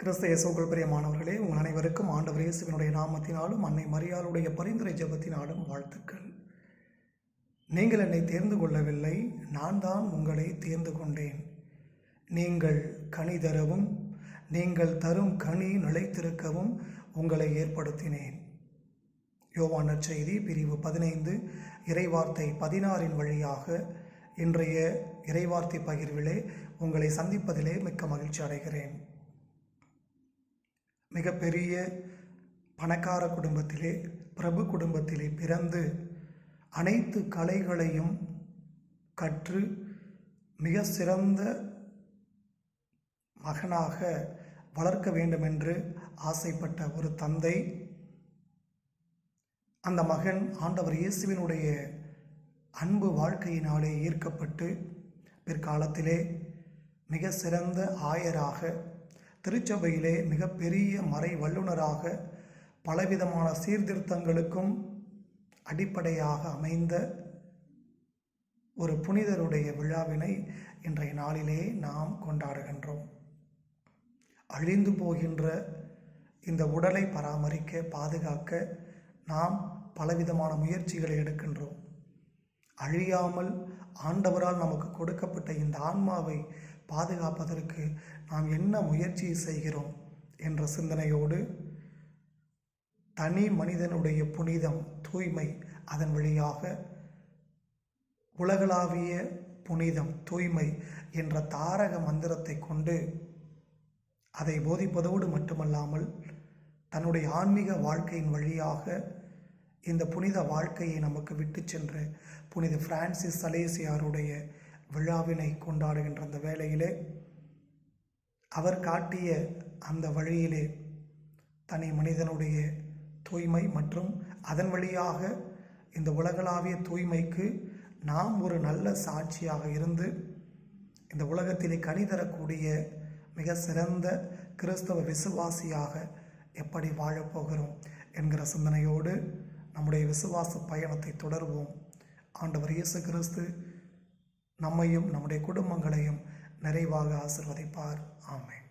கிறிஸ்து இயேசுவுக்குள் பிரியமானவர்களே, உங்கள் அனைவருக்கும் ஆண்டவர் இயேசுவினுடைய நாமத்தினாலும் அன்னை மரியாளுடைய பரிந்துரை ஜெபத்தினாலும் வாழ்த்துக்கள். நீங்கள் என்னை தேர்ந்து கொள்ளவில்லை, நான் தான் உங்களை தேர்ந்து கொண்டேன். நீங்கள் கனி தரவும் நீங்கள் தரும் கனி நிலைத்திருக்கவும் உங்களை ஏற்படுத்தினேன். யோவான் நற்செய்தி பிரிவு 15 இறைவார்த்தை 16 வழியாக இன்றைய இறைவார்த்தை பகிர்விலே உங்களை சந்திப்பதிலே மிக்க மகிழ்ச்சி அடைகிறேன். மிகப்பெரிய பணக்கார குடும்பத்திலே, பிரபு குடும்பத்திலே பிறந்து அனைத்து கலைகளையும் கற்று மிக சிறந்த மகனாக வளர்க்க வேண்டுமென்று ஆசைப்பட்ட ஒரு தந்தை, அந்த மகன் ஆண்டவர் இயேசுவினுடைய அன்பு வாழ்க்கையினாலே ஈர்க்கப்பட்டு பிற்காலத்திலே மிக சிறந்த ஆயராக, திருச்சபையிலே மிகப்பெரிய மறை வல்லுநராக, பலவிதமான சீர்திருத்தங்களுக்கும் அடிப்படையாக அமைந்த ஒரு புனிதருடைய விழாவினை இன்றைய நாளிலே நாம் கொண்டாடுகின்றோம். அழிந்து போகின்ற இந்த உடலை பராமரிக்க, பாதுகாக்க நாம் பலவிதமான முயற்சிகளை எடுக்கின்றோம். அழியாமல் ஆண்டவரால் நமக்கு கொடுக்கப்பட்ட இந்த ஆன்மாவை பாதுகாப்பதற்கு நாம் என்ன முயற்சி செய்கிறோம் என்ற சிந்தனையோடு தனி மனிதனுடைய புனிதம், தூய்மை, அதன் வழியாக உலகளாவிய புனிதம், தூய்மை என்ற தாரக மந்திரத்தை கொண்டு அதை போதிப்பதோடு மட்டுமல்லாமல் தன்னுடைய ஆன்மீக வாழ்க்கையின் வழியாக இந்த புனித வாழ்க்கையை நமக்கு விட்டு சென்ற புனித பிரான்சிஸ் சலேசியாருடைய விழாவினை கொண்டாடுகின்ற அந்த வேளையிலே அவர் காட்டிய அந்த வழியிலே தனி மனிதனுடைய தூய்மை மற்றும் அதன் வழியாக இந்த உலகளாவிய தூய்மைக்கு நாம் ஒரு நல்ல சாட்சியாக இருந்து இந்த உலகத்திலே கனி தரக்கூடிய மிக சிறந்த கிறிஸ்தவ விசுவாசியாக எப்படி வாழப்போகிறோம் என்கிற சிந்தனையோடு நம்முடைய விசுவாச பயணத்தை தொடர்வோம். ஆண்டவர் இயேசு கிறிஸ்து நம்மையும் நம்முடைய குடும்பங்களையும் நிறைவாக ஆசீர்வதிப்பார். ஆமென்.